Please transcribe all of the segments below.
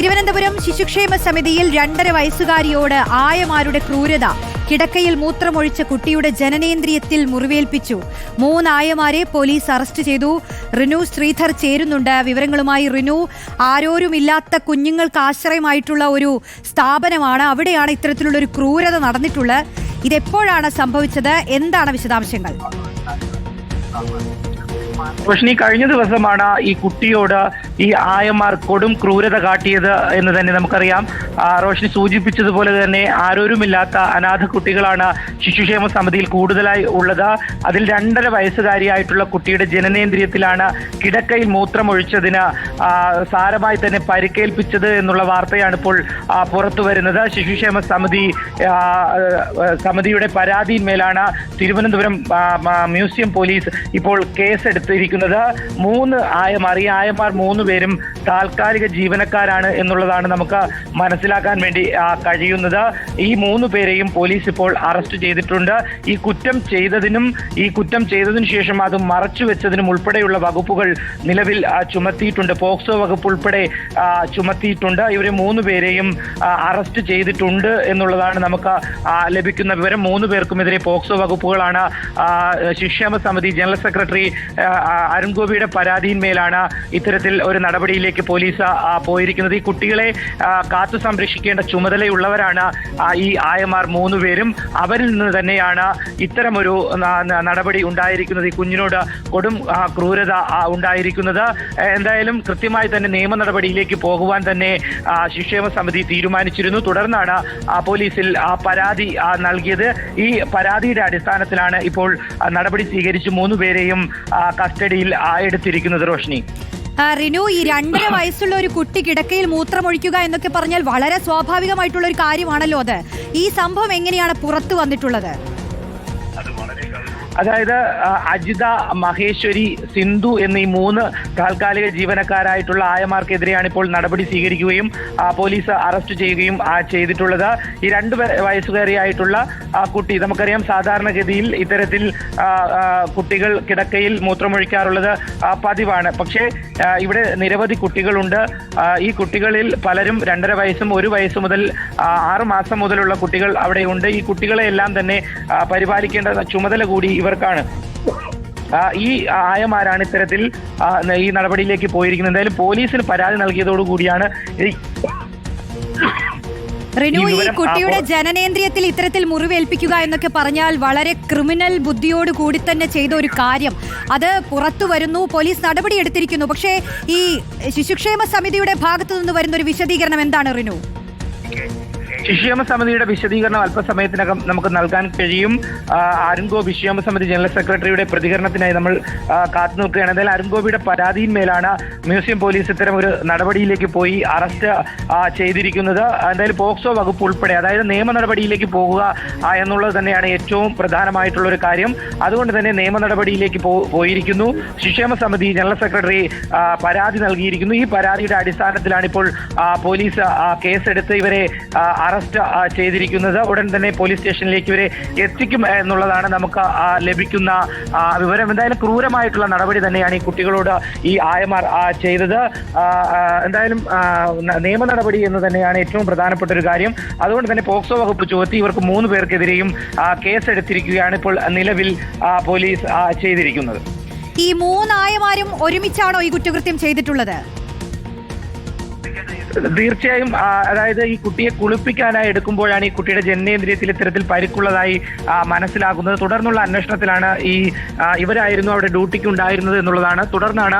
തിരുവനന്തപുരം ശിശുക്ഷേമ സമിതിയിൽ 2.5 വയസ്സുകാരിയോട് ആയമാരുടെ ക്രൂരത. കിടക്കയിൽ മൂത്രമൊഴിച്ച കുട്ടിയുടെ ജനനേന്ദ്രിയത്തിൽ മുറിവേൽപ്പിച്ചു. 3 ആയമാരെ പോലീസ് അറസ്റ്റ് ചെയ്തു. റിനു ശ്രീധർ ചേരുന്നുണ്ട് വിവരങ്ങളുമായി. റിനു, ആരോരുമില്ലാത്ത കുഞ്ഞുങ്ങൾക്ക് ആശ്രയമായിട്ടുള്ള ഒരു സ്ഥാപനമാണ്, അവിടെയാണ് ഇത്തരത്തിലുള്ള ഒരു ക്രൂരത നടന്നിട്ടുള്ളത്. ഇതെപ്പോഴാണ് സംഭവിച്ചത്? എന്താണ് വിശദാംശങ്ങൾ? റോഷിനി, കഴിഞ്ഞ ദിവസമാണ് ഈ കുട്ടിയോട് ഈ ആയമാർ കൊടും ക്രൂരത കാട്ടിയത് എന്ന് തന്നെ നമുക്കറിയാം. റോഷിനി സൂചിപ്പിച്ചതുപോലെ തന്നെ ആരോരുമില്ലാത്ത അനാഥ കുട്ടികളാണ് ശിശുക്ഷേമ സമിതിയിൽ കൂടുതലായി ഉള്ളത്. അതിൽ 2.5 വയസ്സുകാരിയായിട്ടുള്ള കുട്ടിയുടെ ജനനേന്ദ്രിയത്തിലാണ് കിടക്കയിൽ മൂത്രമൊഴിച്ചതിന് സാരമായി തന്നെ പരിക്കേൽപ്പിച്ചത് എന്നുള്ള വാർത്തയാണ് ഇപ്പോൾ പുറത്തു വരുന്നത്. ശിശുക്ഷേമ സമിതിയുടെ പരാതിയിന്മേലാണ് തിരുവനന്തപുരം മ്യൂസിയം പോലീസ് ഇപ്പോൾ കേസെടുത്തിരിക്കുന്നത്. 3 ആയമാർ, ഈ ആയമാർ 3 പേരും താൽക്കാലിക ജീവനക്കാരാണ് എന്നുള്ളതാണ് നമുക്ക് മനസ്സിലാക്കാൻ വേണ്ടി കഴിയുന്നത്. ഈ 3 പേരെയും പോലീസ് ഇപ്പോൾ അറസ്റ്റ് ചെയ്തിട്ടുണ്ട്. ഈ കുറ്റം ചെയ്തതിനു ശേഷം അത് മറച്ചു വെച്ചതിനും ഉൾപ്പെടെയുള്ള വകുപ്പുകൾ നിലവിൽ ചുമത്തിയിട്ടുണ്ട്. പോക്സോ വകുപ്പ് ഉൾപ്പെടെ ചുമത്തിയിട്ടുണ്ട്. ഇവരെ 3 പേരെയും അറസ്റ്റ് ചെയ്തിട്ടുണ്ട് എന്നുള്ളതാണ് നമുക്ക് ലഭിക്കുന്ന വിവരം. 3 പേർക്കുമെതിരെ പോക്സോ വകുപ്പുകളാണ്. ശിശുക്ഷേമ സമിതി ജനറൽ സെക്രട്ടറി അരുൺ ഗോപിയുടെ പരാതിയിന്മേലാണ് ഇത്തരത്തിൽ ഒരു നടപടിയിലേക്ക് പോലീസ് പോയിരിക്കുന്നത്. ഈ കുട്ടികളെ കാത്തു സംരക്ഷിക്കേണ്ട ചുമതലയുള്ളവരാണ് ഈ ആയമാർ 3 പേരും. അവരിൽ നിന്ന് തന്നെയാണ് ഇത്തരമൊരു നടപടി ഉണ്ടായിരിക്കുന്നത്. ഈ കുഞ്ഞിനോട് കൊടും ക്രൂരത ഉണ്ടായിരിക്കുന്നത്. എന്തായാലും കൃത്യമായി തന്നെ നിയമ നടപടിയിലേക്ക് പോകുവാൻ തന്നെ ശിശുക്ഷേമ സമിതി തീരുമാനിച്ചിരുന്നു. തുടർന്നാണ് പോലീസിൽ പരാതി നൽകിയത്. ഈ പരാതിയുടെ അടിസ്ഥാനത്തിലാണ് ഇപ്പോൾ നടപടി സ്വീകരിച്ച് 3 പേരെയും കസ്റ്റഡിയിൽ എടുത്തിരിക്കുന്നത്. റോഷിനി, റിനു, ഈ 2.5 വയസ്സുള്ള ഒരു കുട്ടി കിടക്കയിൽ മൂത്രമൊഴിക്കുക എന്നൊക്കെ പറഞ്ഞാൽ വളരെ സ്വാഭാവികമായിട്ടുള്ള ഒരു കാര്യമാണല്ലോ അത്. ഈ സംഭവം എങ്ങനെയാണ് പുറത്തു വന്നിട്ടുള്ളത്? അതായത് അജിത, മഹേശ്വരി, സിന്ധു എന്നീ 3 താൽക്കാലിക ജീവനക്കാരായിട്ടുള്ള ആയമാർക്കെതിരെയാണ് ഇപ്പോൾ നടപടി സ്വീകരിക്കുകയും പോലീസ് അറസ്റ്റ് ചെയ്യുകയും ചെയ്തിട്ടുള്ളത്. ഈ 2 വയസ്സുകാരിയായിട്ടുള്ള കുട്ടി, നമുക്കറിയാം സാധാരണഗതിയിൽ ഇത്തരത്തിൽ കുട്ടികൾ കിടക്കയിൽ മൂത്രമൊഴിക്കാറുള്ളത് പതിവാണ്. പക്ഷേ ഇവിടെ നിരവധി കുട്ടികളുണ്ട്. ഈ കുട്ടികളിൽ പലരും 2.5 വയസ്സും 1 വയസ്സ് മുതൽ 6 മാസം മുതലുള്ള കുട്ടികൾ അവിടെയുണ്ട്. ഈ കുട്ടികളെ എല്ലാം തന്നെ പരിപാലിക്കേണ്ട ചുമതല കൂടി ഇവർക്കാണ്. ഈ ആയമാരാണ് ഇത്തരത്തിൽ ഈ നടപടിയിലേക്ക് പോയിരിക്കുന്നത്. എന്തായാലും പോലീസിന് പരാതി നൽകിയതോടുകൂടിയാണ് റിനു, ഈ കുട്ടിയുടെ ജനനേന്ദ്രിയത്തിൽ ഇത്തരത്തിൽ മുറിവേൽപ്പിക്കുക എന്നൊക്കെ പറഞ്ഞാൽ വളരെ ക്രിമിനൽ ബുദ്ധിയോട് കൂടി തന്നെ ചെയ്ത ഒരു കാര്യം. അത് പുറത്തു വരുന്നു, പോലീസ് നടപടി എടുത്തിരിക്കുന്നു. പക്ഷേ ഈ ശിശുക്ഷേമ സമിതിയുടെ ഭാഗത്തു നിന്ന് വരുന്ന ഒരു വിശദീകരണം എന്താണ് റിനു? ശിശുക്ഷേമ സമിതിയുടെ വിശദീകരണം അല്പസമയത്തിനകം നമുക്ക് നൽകാൻ കഴിയും. അരുൺ ഗോപി, ശിശുക്ഷേമ സമിതി ജനറൽ സെക്രട്ടറിയുടെ പ്രതികരണത്തിനായി നമ്മൾ കാത്തു നിൽക്കുകയാണ്. എന്തായാലും അരുൺ ഗോപിയുടെ പരാതിയിന്മേലാണ് മ്യൂസിയം പോലീസ് ഇത്തരം ഒരു നടപടിയിലേക്ക് പോയി അറസ്റ്റ് ചെയ്തിരിക്കുന്നത്. എന്തായാലും പോക്സോ വകുപ്പ് ഉൾപ്പെടെ, അതായത് നിയമ നടപടിയിലേക്ക് പോകുക എന്നുള്ളത് തന്നെയാണ് ഏറ്റവും പ്രധാനമായിട്ടുള്ള ഒരു കാര്യം. അതുകൊണ്ട് തന്നെ നിയമ നടപടിയിലേക്ക് പോയിരിക്കുന്നു. ശിശുക്ഷേമ സമിതി ജനറൽ സെക്രട്ടറി പരാതി നൽകിയിരിക്കുന്നു. ഈ പരാതിയുടെ അടിസ്ഥാനത്തിലാണ് ഇപ്പോൾ പോലീസ് കേസെടുത്ത് ഇവരെ അറസ്റ്റ് ചെയ്തിരിക്കുന്നത്. ഉടൻ തന്നെ പോലീസ് സ്റ്റേഷനിലേക്ക് ഇവരെ എത്തിക്കും എന്നുള്ളതാണ് നമുക്ക് ലഭിക്കുന്ന വിവരം. എന്തായാലും ക്രൂരമായിട്ടുള്ള നടപടി തന്നെയാണ് ഈ കുട്ടികളോട് ഈ ആയമാർ ചെയ്തത്. എന്തായാലും നിയമ നടപടി എന്ന് തന്നെയാണ് ഏറ്റവും പ്രധാനപ്പെട്ട ഒരു കാര്യം. അതുകൊണ്ട് തന്നെ പോക്സോ വകുപ്പ് ചുമത്തി ഇവർക്ക് 3 പേർക്കെതിരെയും കേസെടുത്തിരിക്കുകയാണ് ഇപ്പോൾ നിലവിൽ പോലീസ് ചെയ്തിരിക്കുന്നത്. ഈ 3 ആയമാരും ഒരുമിച്ചാണോ ഈ കുറ്റകൃത്യം ചെയ്തിട്ടുള്ളത്? തീർച്ചയായും. അതായത് ഈ കുട്ടിയെ കുളിപ്പിക്കാനായി എടുക്കുമ്പോഴാണ് ഈ കുട്ടിയുടെ ജനനേന്ദ്രിയത്തിൽ ഇത്തരത്തിൽ പരിക്കുള്ളതായി മനസ്സിലാക്കുന്നത്. തുടർന്നുള്ള അന്വേഷണത്തിലാണ് ഇവരായിരുന്നു അവിടെ ഡ്യൂട്ടിക്ക് ഉണ്ടായിരുന്നത് എന്നുള്ളതാണ്. തുടർന്നാണ്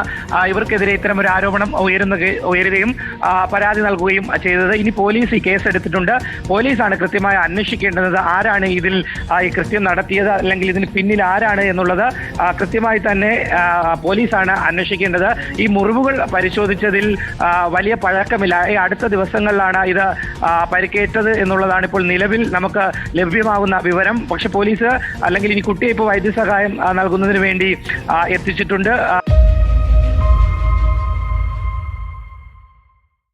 ഇവർക്കെതിരെ ഇത്തരം ഒരു ആരോപണം ഉയരുകയും പരാതി നൽകുകയും ചെയ്തത്. ഇനി പോലീസ് ഈ കേസ് എടുത്തിട്ടുണ്ട്. പോലീസാണ് കൃത്യമായി അന്വേഷിക്കേണ്ടത് ആരാണ് ഇതിൽ ഈ കൃത്യം നടത്തിയത്, അല്ലെങ്കിൽ ഇതിന് പിന്നിൽ ആരാണ് എന്നുള്ളത് കൃത്യമായി തന്നെ പോലീസാണ് അന്വേഷിക്കേണ്ടത്. ഈ മുറിവുകൾ പരിശോധിച്ചതിൽ വലിയ പഴക്കമില്ല. അടുത്ത ദിവസങ്ങളിലാണ് ഇത് പരിക്കേറ്റത് എന്നുള്ളതാണ് ഇപ്പോൾ നിലവിൽ നമുക്ക് ലഭ്യമാകുന്ന വിവരം. പക്ഷെ പോലീസ് അല്ലെങ്കിൽ ഇനി കുട്ടിയെ ഇപ്പോൾ വൈദ്യസഹായം നൽകുന്നതിന് വേണ്ടി എത്തിച്ചിട്ടുണ്ട്.